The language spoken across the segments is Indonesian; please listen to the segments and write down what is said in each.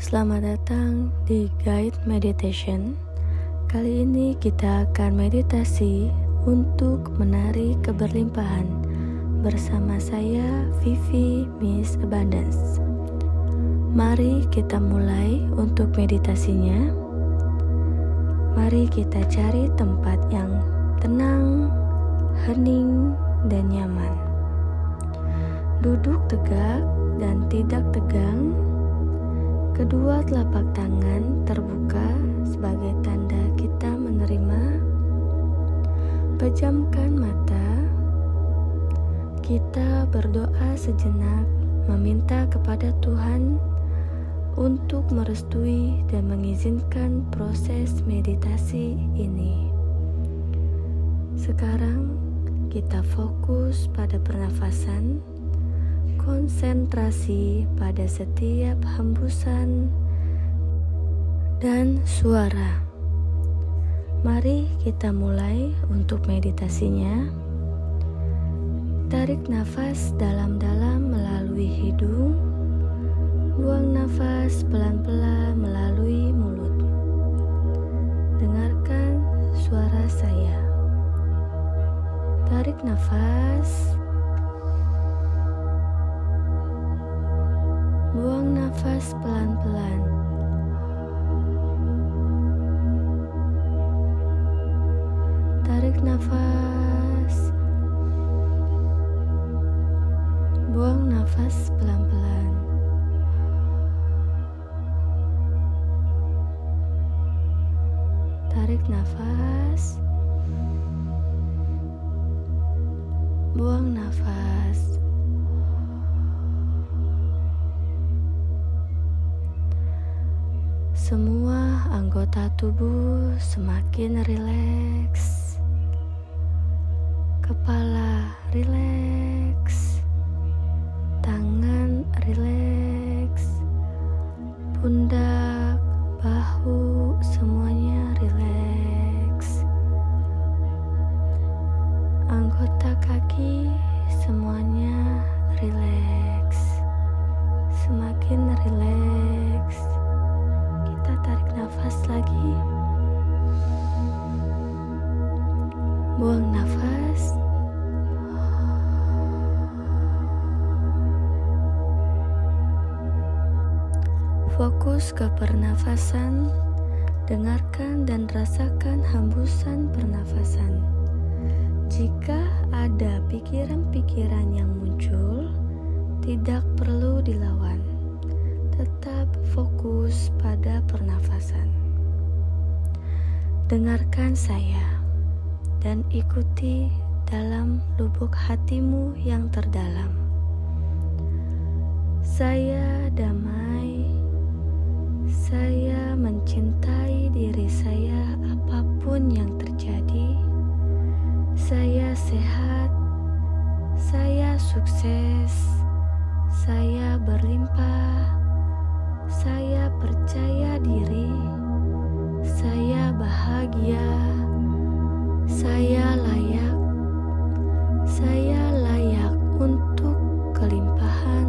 Selamat datang di Guide Meditation. Kali ini kita akan meditasi untuk menarik keberlimpahan bersama saya, Vivi Miss Abundance. Mari kita mulai untuk meditasinya. Mari kita cari tempat yang tenang, hening, dan nyaman. Duduk tegak dan tidak tegang. Kedua telapak tangan terbuka sebagai tanda kita menerima. Pejamkan mata. Kita berdoa sejenak, meminta kepada Tuhan untuk merestui dan mengizinkan proses meditasi ini. Sekarang kita fokus pada pernafasan. Konsentrasi pada setiap hembusan dan suara. Mari kita mulai untuk meditasinya. Tarik nafas dalam-dalam melalui hidung. Buang nafas pelan-pelan melalui mulut. Dengarkan suara saya. Tarik nafas. Buang nafas pelan-pelan. Tarik nafas. Buang nafas pelan-pelan. Tarik nafas. Buang nafas. Semua anggota tubuh semakin rileks. Kepala rileks. Tangan rileks. Pundak, bahu, semuanya rileks. Anggota kaki semuanya rileks. Semakin rileks. Kita tarik nafas lagi. Buang nafas. Fokus ke pernafasan. Dengarkan dan rasakan hembusan pernafasan. Jika ada pikiran-pikiran yang muncul, tidak perlu dilawan. Tetap fokus pada pernafasan. Dengarkan saya dan ikuti dalam lubuk hatimu yang terdalam. Saya damai. Saya mencintai diri saya apapun yang terjadi. Saya sehat. Saya sukses. Saya berlimpah. Saya percaya diri. Saya bahagia. Saya layak. Saya layak untuk kelimpahan.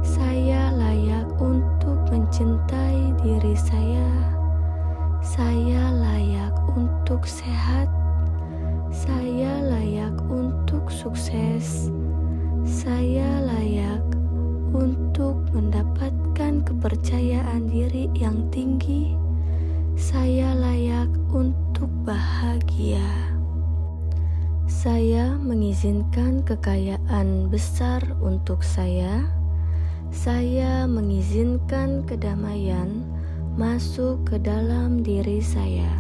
Saya layak untuk mencintai diri saya. Saya layak untuk sehat. Saya layak untuk sukses. Saya layak untuk mendapatkan kepercayaan diri yang tinggi. Saya layak untuk bahagia. Saya mengizinkan kekayaan besar untuk saya. Saya mengizinkan kedamaian masuk ke dalam diri saya.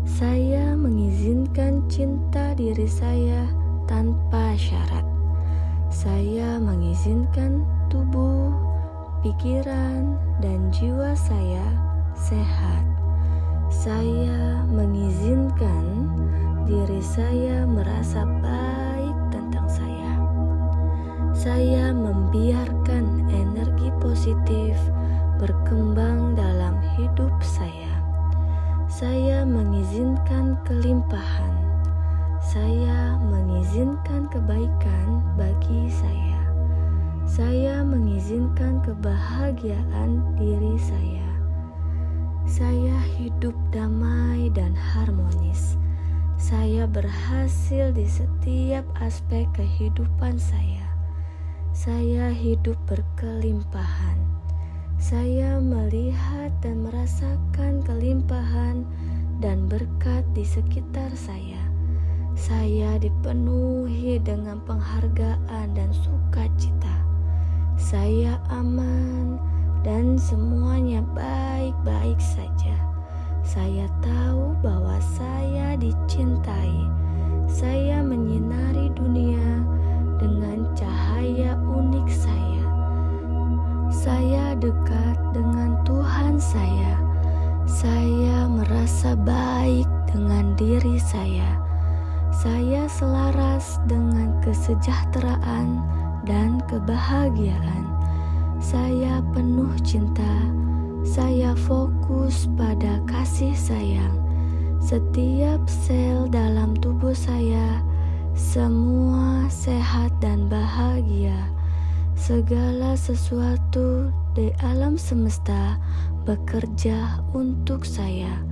Saya mengizinkan cinta diri saya tanpa syarat. Saya mengizinkan tubuh, pikiran, dan jiwa saya sehat. Saya mengizinkan diri saya merasa baik tentang saya. Saya membiarkan energi positif berkembang dalam hidup saya. Saya mengizinkan kelimpahan. Saya mengizinkan kebaikan bagi saya. Saya mengizinkan kebahagiaan diri saya. Saya hidup damai dan harmonis. Saya berhasil di setiap aspek kehidupan saya. Saya hidup berkelimpahan. Saya melihat dan merasakan kelimpahan dan berkat di sekitar saya. Saya dipenuhi dengan penghargaan dan sukacita. Saya aman dan semuanya baik-baik saja. Saya tahu bahwa saya dicintai. Saya menyinari dunia dengan cahaya unik saya. Saya dekat dengan Tuhan saya. Saya merasa baik dengan diri saya. Saya selaras dengan kesejahteraan dan kebahagiaan. Saya penuh cinta. Saya fokus pada kasih sayang. Setiap sel dalam tubuh saya semua sehat dan bahagia. Segala sesuatu di alam semesta bekerja untuk saya.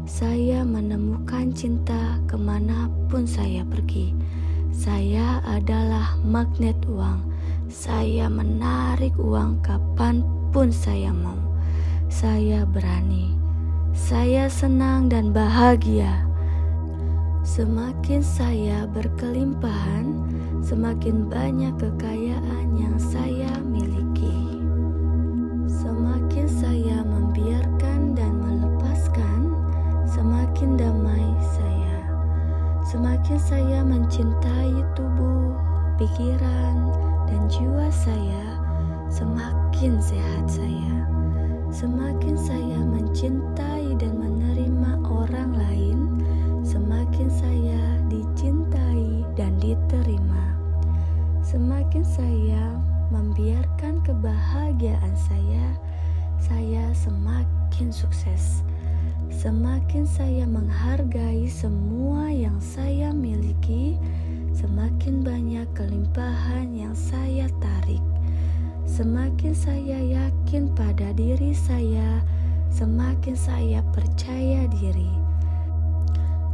Saya menemukan cinta kemanapun saya pergi. Saya adalah magnet uang. Saya menarik uang kapanpun saya mau. Saya berani. Saya senang dan bahagia. Semakin saya berkelimpahan, semakin banyak kekayaan yang saya miliki. Semakin saya membiarkan dan melepaskan, semakin damai saya. Semakin saya mencintai tubuh, pikiran, dan jiwa saya, semakin sehat saya. Semakin saya mencintai dan menerima orang lain, semakin saya dicintai dan diterima. Semakin saya membiarkan kebahagiaan saya semakin sukses. Semakin saya menghargai semua yang saya miliki, semakin banyak kelimpahan yang saya tarik. Semakin saya yakin pada diri saya, semakin saya percaya diri.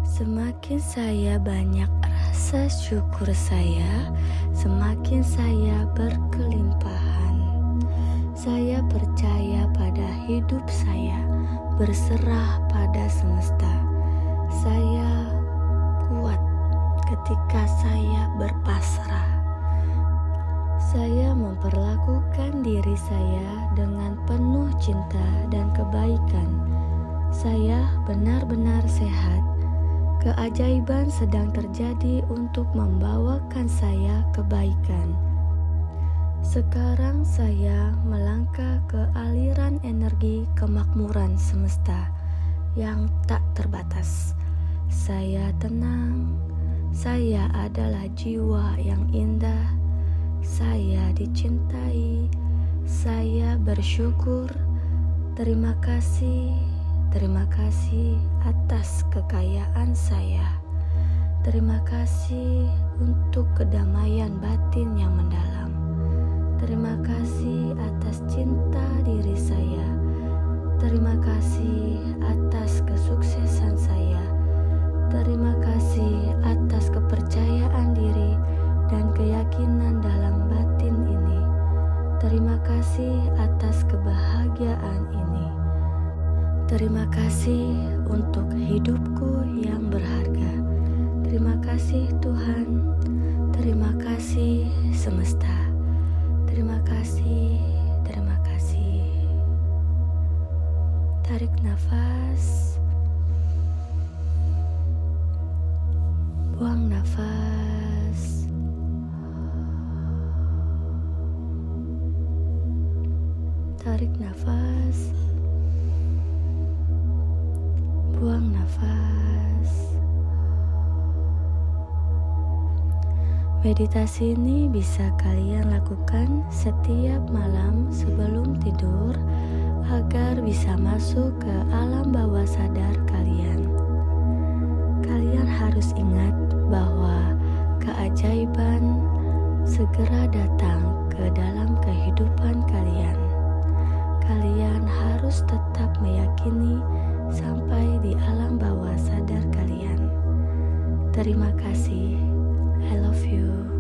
Semakin saya banyak rasa syukur saya, semakin saya berkelimpahan. Saya percaya pada hidup saya, berserah pada semesta. Saya kuat ketika saya berpasrah. Saya memperlakukan diri saya dengan penuh cinta dan kebaikan. Saya benar-benar sehat. Keajaiban sedang terjadi untuk membawakan saya kebaikan. Sekarang saya melangkah ke aliran energi kemakmuran semesta yang tak terbatas. Saya tenang. Saya adalah jiwa yang indah. Saya dicintai. Saya bersyukur. Terima kasih atas kekayaan saya. Terima kasih untuk kedamaian batin yang mendalam. Terima kasih atas cinta diri saya. Terima kasih atas kesuksesan saya. Terima kasih atas kepercayaan diri dan keyakinan dalam batin ini. Terima kasih atas kebahagiaan ini. Terima kasih untuk hidupku yang berharga. Terima kasih Tuhan. Terima kasih semesta. Terima kasih, terima kasih. Tarik nafas. Buang nafas. Tarik nafas. Buang nafas. Meditasi ini bisa kalian lakukan setiap malam sebelum tidur agar bisa masuk ke alam bawah sadar kalian. Kalian harus ingat bahwa keajaiban segera datang ke dalam kehidupan kalian. Kalian harus tetap meyakini sampai di alam bawah sadar kalian. Terima kasih. I love you.